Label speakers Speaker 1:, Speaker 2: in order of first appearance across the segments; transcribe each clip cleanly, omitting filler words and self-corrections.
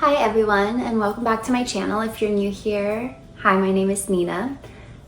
Speaker 1: Hi everyone, and welcome back to my channel. If you're new here, hi, my name is Nina.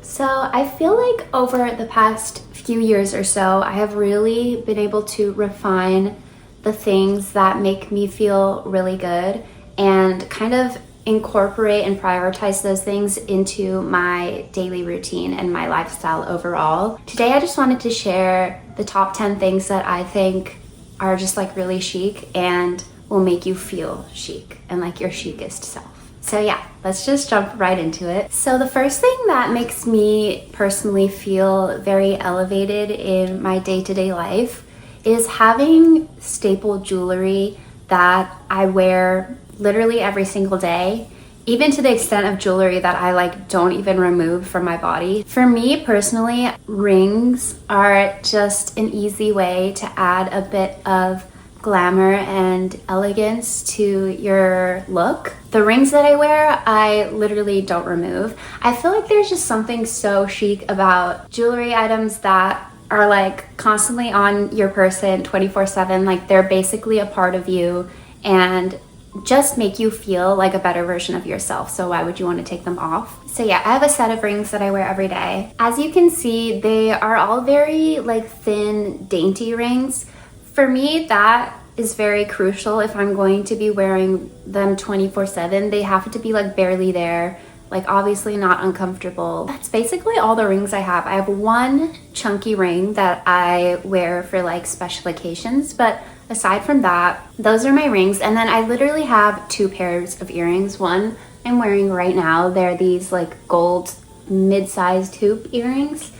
Speaker 1: So I feel like over the past few years or so, I have really been able to refine the things that make me feel really good and kind of incorporate and prioritize those things into my daily routine and my lifestyle overall. Today I just wanted to share the top 10 things that I think are just like really chic and will make you feel chic and like your chicest self. So yeah, let's just jump right into it. So the first thing that makes me personally feel very elevated in my day-to-day life is having staple jewelry that I wear literally every single day, even to the extent of jewelry that I like don't even remove from my body. For me personally, rings are just an easy way to add a bit of glamour and elegance to your look. The rings that I wear, I literally don't remove. I feel like there's just something so chic about jewelry items that are like constantly on your person 24/7. Like they're basically a part of you and just make you feel like a better version of yourself. So why would you want to take them off? So yeah, I have a set of rings that I wear every day. As you can see, they are all very like thin, dainty rings. For me, that is very crucial if I'm going to be wearing them 24/7. They have to be like barely there, like obviously not uncomfortable. That's basically all the rings I have. I have one chunky ring that I wear for like special occasions, but aside from that, those are my rings. And then I literally have two pairs of earrings. One I'm wearing right now. They're these like gold mid-sized hoop earrings.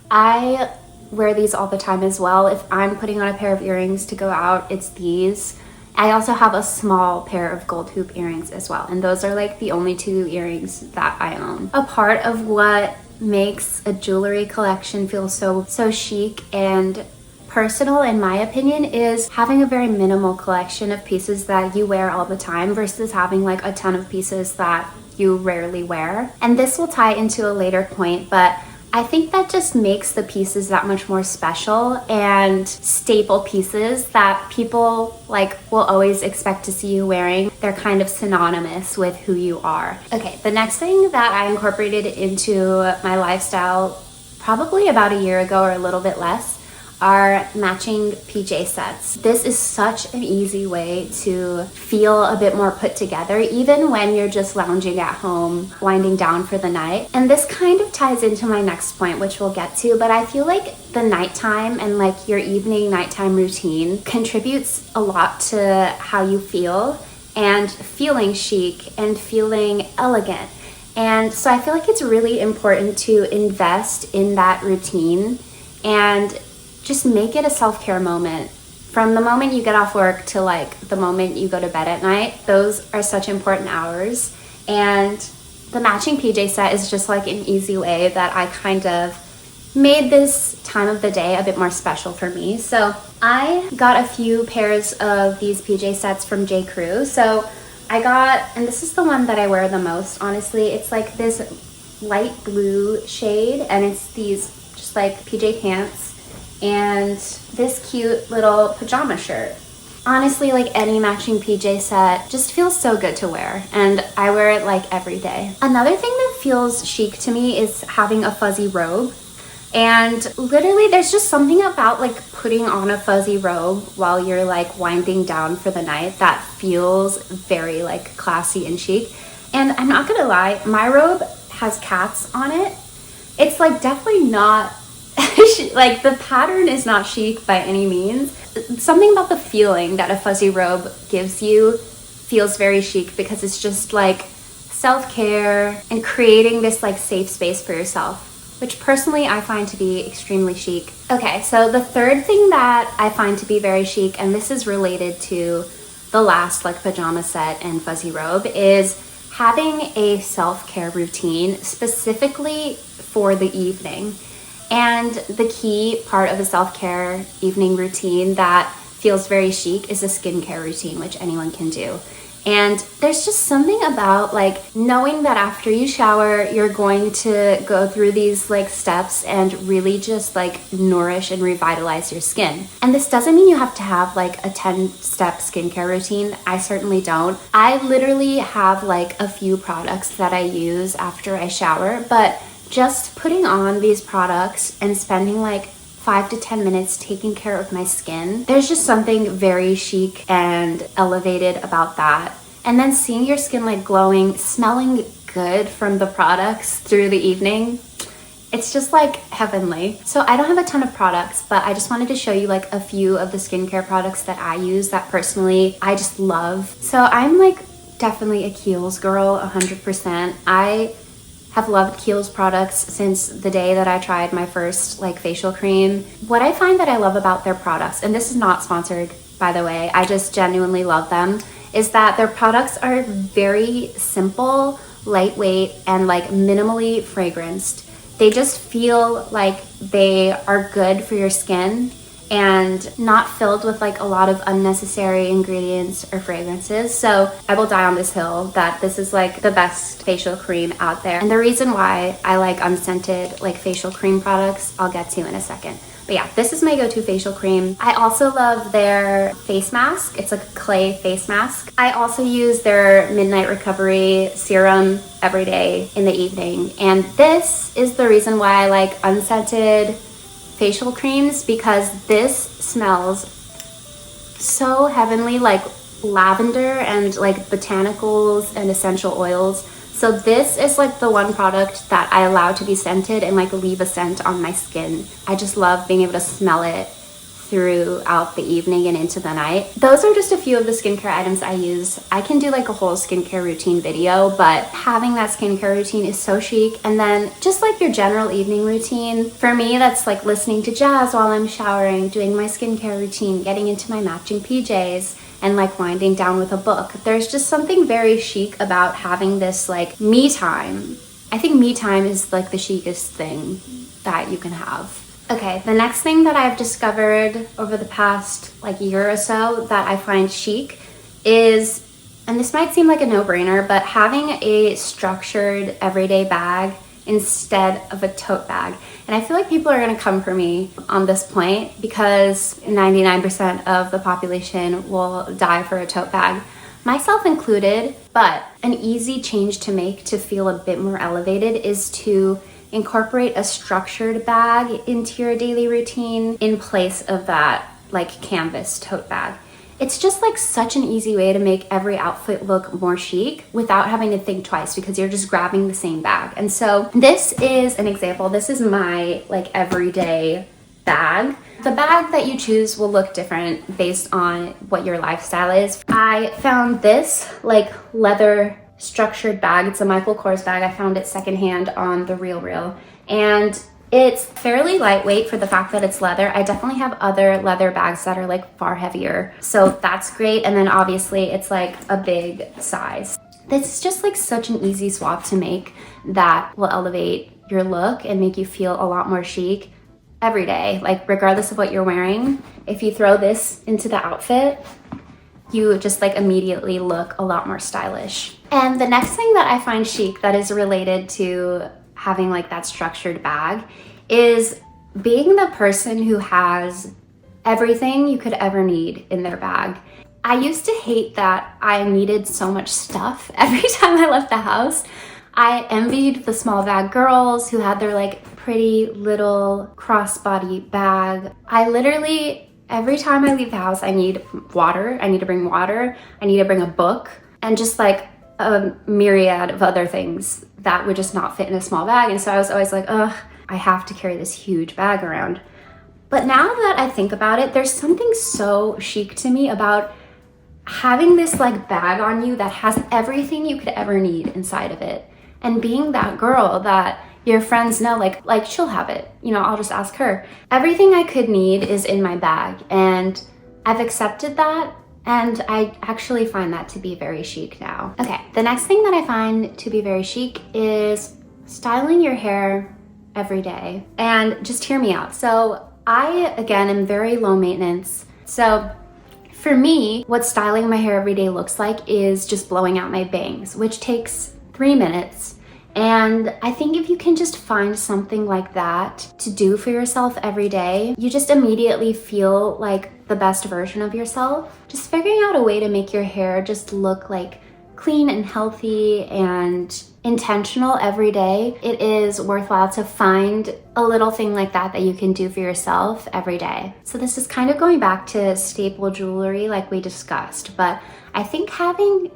Speaker 1: I wear these all the time as well. If I'm putting on a pair of earrings to go out, it's these. I also have a small pair of gold hoop earrings as well, and those are like the only two earrings that I own. A part of what makes a jewelry collection feel so chic and personal, in my opinion, is having a very minimal collection of pieces that you wear all the time versus having like a ton of pieces that you rarely wear. And this will tie into a later point, but I think that just makes the pieces that much more special and staple pieces that people like will always expect to see you wearing. They're kind of synonymous with who you are. Okay, the next thing that I incorporated into my lifestyle probably about a year ago or a little bit less are matching PJ sets. This is such an easy way to feel a bit more put together, even when you're just lounging at home, winding down for the night. And this kind of ties into my next point, which we'll get to, but I feel like the nighttime and like your evening nighttime routine contributes a lot to how you feel and feeling chic and feeling elegant. And so I feel like it's really important to invest in that routine and just make it a self-care moment. From the moment you get off work to like the moment you go to bed at night, those are such important hours. And the matching PJ set is just like an easy way that I kind of made this time of the day a bit more special for me. So I got a few pairs of these PJ sets from J. Crew. So I got, and this is the one that I wear the most, honestly. It's like this light blue shade, and it's these just like PJ pants and this cute little pajama shirt. Honestly, like any matching PJ set just feels so good to wear, and I wear it like every day. Another thing that feels chic to me is having a fuzzy robe. And literally there's just something about like putting on a fuzzy robe while you're like winding down for the night that feels very like classy and chic. And I'm not gonna lie, my robe has cats on it. It's like definitely not like the pattern is not chic by any means. Something about the feeling that a fuzzy robe gives you feels very chic because it's just like self-care and creating this like safe space for yourself, which personally I find to be extremely chic. Okay, so the third thing that I find to be very chic, and this is related to the last like pajama set and fuzzy robe, is having a self-care routine specifically for the evening. And the key part of the self-care evening routine that feels very chic is a skincare routine, which anyone can do. And there's just something about like knowing that after you shower, you're going to go through these like steps and really just like nourish and revitalize your skin. And this doesn't mean you have to have like a 10-step skincare routine. I certainly don't. I literally have like a few products that I use after I shower, but just putting on these products and spending like 5 to 10 minutes taking care of my skin, there's just something very chic and elevated about that. And then seeing your skin like glowing, smelling good from the products through the evening, it's just like heavenly. So I don't have a ton of products, but I just wanted to show you like a few of the skincare products that I use that personally I just love. So I'm like definitely a Kiehl's girl, 100%. I have loved Kiehl's products since the day that I tried my first like facial cream. What I find that I love about their products, and this is not sponsored by the way, I just genuinely love them, is that their products are very simple, lightweight, and like minimally fragranced. They just feel like they are good for your skin and not filled with like a lot of unnecessary ingredients or fragrances. So I will die on this hill that this is like the best facial cream out there. And the reason why I like unscented like facial cream products, I'll get to in a second. But yeah, this is my go-to facial cream. I also love their face mask. It's like a clay face mask. I also use their Midnight Recovery serum every day in the evening. And this is the reason why I like unscented facial creams, because this smells so heavenly, like lavender and like botanicals and essential oils. So this is like the one product that I allow to be scented and like leave a scent on my skin. I just love being able to smell it throughout the evening and into the night. Those are just a few of the skincare items I use. I can do like a whole skincare routine video, but having that skincare routine is so chic. And then just like your general evening routine, for me, that's like listening to jazz while I'm showering, doing my skincare routine, getting into my matching PJs, and like winding down with a book. There's just something very chic about having this like me time. I think me time is like the chicest thing that you can have. Okay, the next thing that I've discovered over the past like year or so that I find chic is, and this might seem like a no-brainer, but having a structured everyday bag instead of a tote bag. And I feel like people are gonna come for me on this point because 99% of the population will die for a tote bag, myself included. But an easy change to make to feel a bit more elevated is to incorporate a structured bag into your daily routine in place of that like canvas tote bag. It's just like such an easy way to make every outfit look more chic without having to think twice because you're just grabbing the same bag. And so this is an example. This is my like everyday bag. The bag that you choose will look different based on what your lifestyle is. I found this like leather structured bag. It's a Michael Kors bag. I found it secondhand on the RealReal, and it's fairly lightweight for the fact that it's leather. I definitely have other leather bags that are like far heavier, so that's great. And then obviously it's like a big size. This is just like such an easy swap to make that will elevate your look and make you feel a lot more chic every day. Like regardless of what you're wearing, if you throw this into the outfit, you just like immediately look a lot more stylish. And the next thing that I find chic that is related to having like that structured bag is being the person who has everything you could ever need in their bag. I used to hate that I needed so much stuff every time I left the house. I envied the small bag girls who had their like pretty little crossbody bag. I literally, every time I leave the house, I need water. I need to bring water. I need to bring a book and just like a myriad of other things that would just not fit in a small bag. And so I was always like, ugh, I have to carry this huge bag around. But now that I think about it, there's something so chic to me about having this like bag on you that has everything you could ever need inside of it. And being that girl that your friends know, like she'll have it, you know, I'll just ask her. Everything I could need is in my bag, and I've accepted that, and I actually find that to be very chic now. Okay, the next thing that I find to be very chic is styling your hair every day. And just hear me out. So I, again, am very low maintenance. So For me, what styling my hair every day looks like is just blowing out my bangs, which takes 3 minutes. And I think if you can just find something like that to do for yourself every day, you just immediately feel like the best version of yourself. Just figuring out a way to make your hair just look like clean and healthy and intentional every day, it is worthwhile to find a little thing like that that you can do for yourself every day. So this is kind of going back to staple jewelry like we discussed, but I think having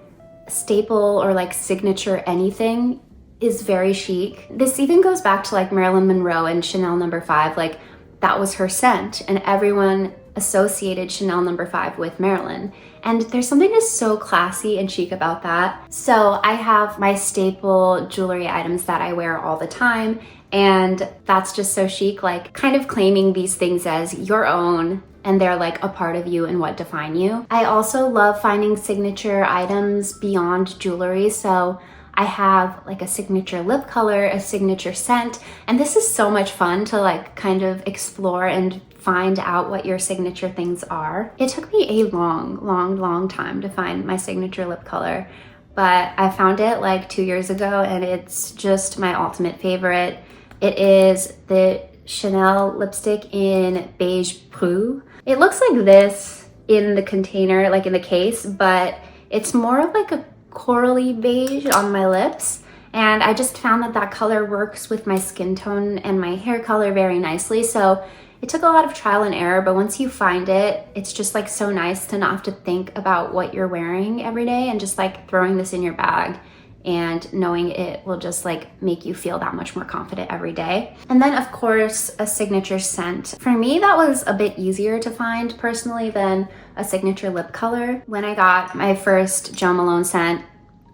Speaker 1: staple or like signature anything is very chic. This even goes back to like Marilyn Monroe and Chanel No. 5, like that was her scent and everyone associated Chanel No. 5 with Marilyn. And there's something just so classy and chic about that. So I have my staple jewelry items that I wear all the time, and that's just so chic, like kind of claiming these things as your own and they're like a part of you and what define you. I also love finding signature items beyond jewelry. So I have like a signature lip color, a signature scent, and this is so much fun to like kind of explore and find out what your signature things are. It took me a long time to find my signature lip color, but I found it like 2 years ago and it's just my ultimate favorite. It is the Chanel lipstick in Beige Preux. It looks like this in the container, like in the case, but it's more of like a corally beige on my lips. And I just found that that color works with my skin tone and my hair color very nicely. So it took a lot of trial and error, but once you find it, it's just like so nice to not have to think about what you're wearing every day and just like throwing this in your bag and knowing it will just like make you feel that much more confident every day. And then of course, a signature scent. For me, that was a bit easier to find personally than a signature lip color. When I got my first Jo Malone scent,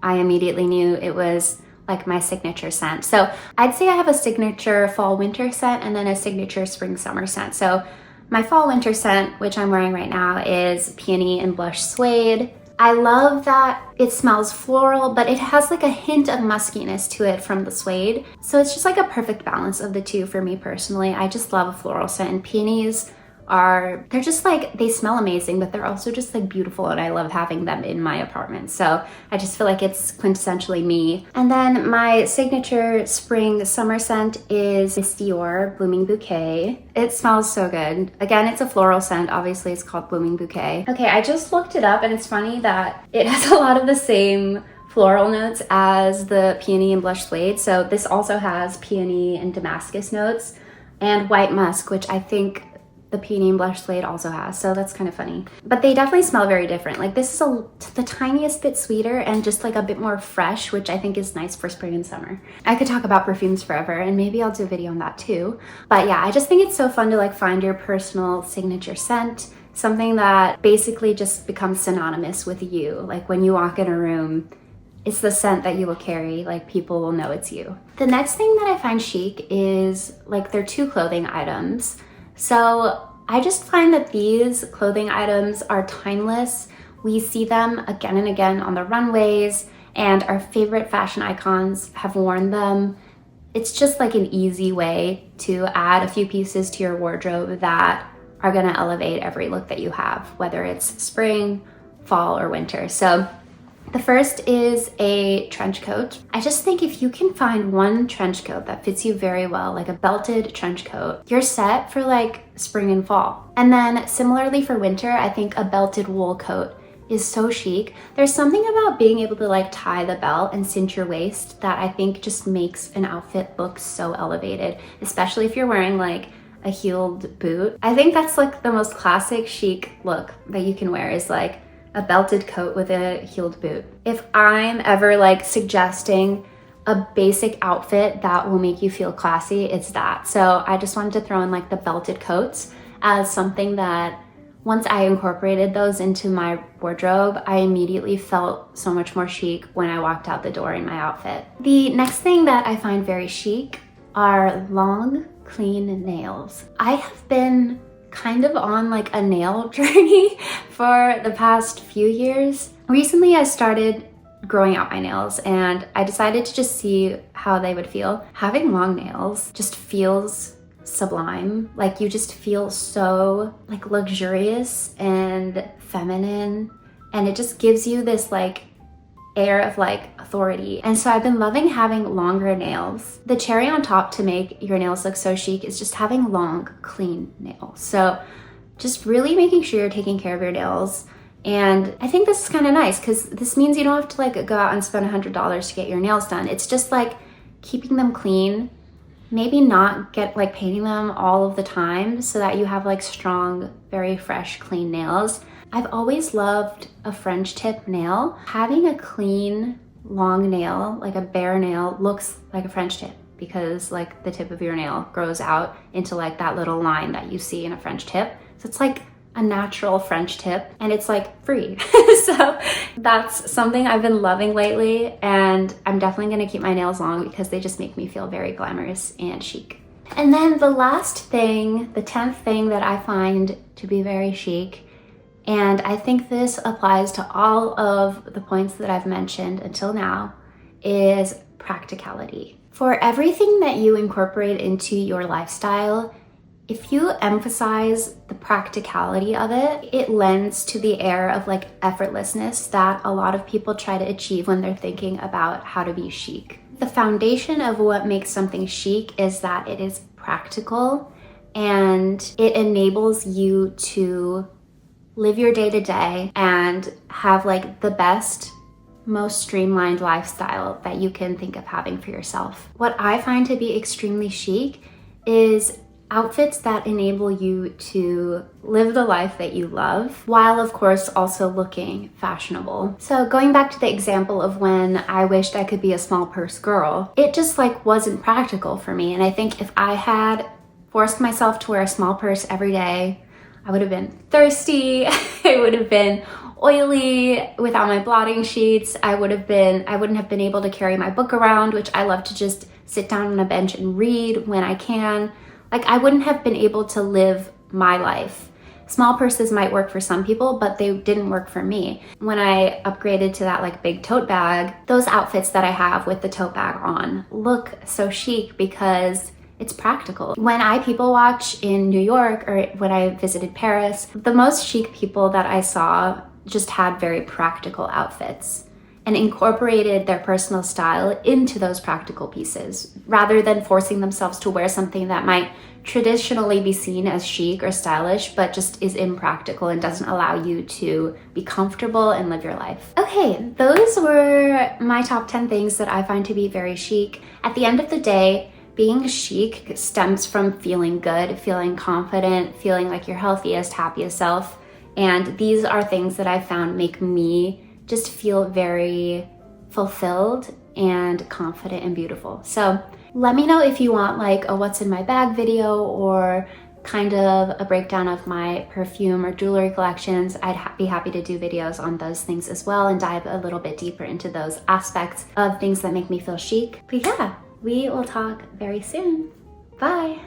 Speaker 1: I immediately knew it was like my signature scent. So I'd say I have a signature fall winter scent and then a signature spring summer scent. So my fall winter scent, which I'm wearing right now, is Peony and Blush Suede. I love that it smells floral, but it has like a hint of muskiness to it from the suede. So it's just like a perfect balance of the two for me personally. I just love a floral scent, and peonies they're just like, they smell amazing, but they're also just like beautiful, and I love having them in my apartment. So I just feel like it's quintessentially me. And then my signature spring summer scent is Miss Dior Blooming Bouquet. It smells so good. Again, it's a floral scent. Obviously it's called Blooming Bouquet. Okay, I just looked it up and it's funny that it has a lot of the same floral notes as the Peony and Blush Suede. So this also has peony and Damascus notes and white musk, which I think the Peony and Blush Suede also has, so that's kind of funny. But they definitely smell very different. Like this is the tiniest bit sweeter and just like a bit more fresh, which I think is nice for spring and summer. I could talk about perfumes forever, and maybe I'll do a video on that too. But yeah, I just think it's so fun to like find your personal signature scent, something that basically just becomes synonymous with you. Like when you walk in a room, it's the scent that you will carry, like people will know it's you. The next thing that I find chic is like they're two clothing items. So I just find that these clothing items are timeless. We see them again and again on the runways, and our favorite fashion icons have worn them. It's just like an easy way to add a few pieces to your wardrobe that are gonna elevate every look that you have, whether it's spring, fall, or winter. So the first is a trench coat. I just think if you can find one trench coat that fits you very well, like a belted trench coat, you're set for like spring and fall. And then similarly for winter, I think a belted wool coat is so chic. There's something about being able to like tie the belt and cinch your waist that I think just makes an outfit look so elevated, especially if you're wearing like a heeled boot. I think that's like the most classic chic look that you can wear, is like a belted coat with a heeled boot. If I'm ever like suggesting a basic outfit that will make you feel classy, it's that. So I just wanted to throw in like the belted coats as something that once I incorporated those into my wardrobe, I immediately felt so much more chic when I walked out the door in my outfit. The next thing that I find very chic are long, clean nails. I have been kind of on like a nail journey for the past few years. Recently, I started growing out my nails and I decided to just see how they would feel. Having long nails just feels sublime. Like you just feel so like luxurious and feminine, and it just gives you this like air of like authority. And so I've been loving having longer nails. The cherry on top to make your nails look so chic is just having long, clean nails. So just really making sure you're taking care of your nails. And I think this is kind of nice because this means you don't have to like go out and spend $100 to get your nails done. It's just like keeping them clean, maybe not get like painting them all of the time so that you have like strong, very fresh, clean nails. I've always loved a French tip nail. Having a clean, long nail, like a bare nail, looks like a French tip because like the tip of your nail grows out into like that little line that you see in a French tip. So it's like a natural French tip and it's like free. So that's something I've been loving lately, and I'm definitely gonna keep my nails long because they just make me feel very glamorous and chic. And then the last thing, the 10th thing that I find to be very chic, and I think this applies to all of the points that I've mentioned until now, is practicality. For everything that you incorporate into your lifestyle, if you emphasize the practicality of it, it lends to the air of like effortlessness that a lot of people try to achieve when they're thinking about how to be chic. The foundation of what makes something chic is that it is practical and it enables you to live your day to day and have like the best, most streamlined lifestyle that you can think of having for yourself. What I find to be extremely chic is outfits that enable you to live the life that you love, while of course also looking fashionable. So going back to the example of when I wished I could be a small purse girl, it just like wasn't practical for me. And I think if I had forced myself to wear a small purse every day, I would have been thirsty, I would have been oily without my blotting sheets, I wouldn't have been able to carry my book around, which I love to just sit down on a bench and read when I can. Like I wouldn't have been able to live my life. Small purses might work for some people, but they didn't work for me. When I upgraded to that like big tote bag, those outfits that I have with the tote bag on look so chic because it's practical. When I people watch in New York or when I visited Paris, the most chic people that I saw just had very practical outfits and incorporated their personal style into those practical pieces rather than forcing themselves to wear something that might traditionally be seen as chic or stylish but just is impractical and doesn't allow you to be comfortable and live your life. Okay, those were my top 10 things that I find to be very chic. At the end of the day, being chic stems from feeling good, feeling confident, feeling like your healthiest, happiest self. And these are things that I've found make me just feel very fulfilled and confident and beautiful. So let me know if you want like a what's in my bag video or kind of a breakdown of my perfume or jewelry collections. I'd be happy to do videos on those things as well and dive a little bit deeper into those aspects of things that make me feel chic. But yeah, we will talk very soon. Bye.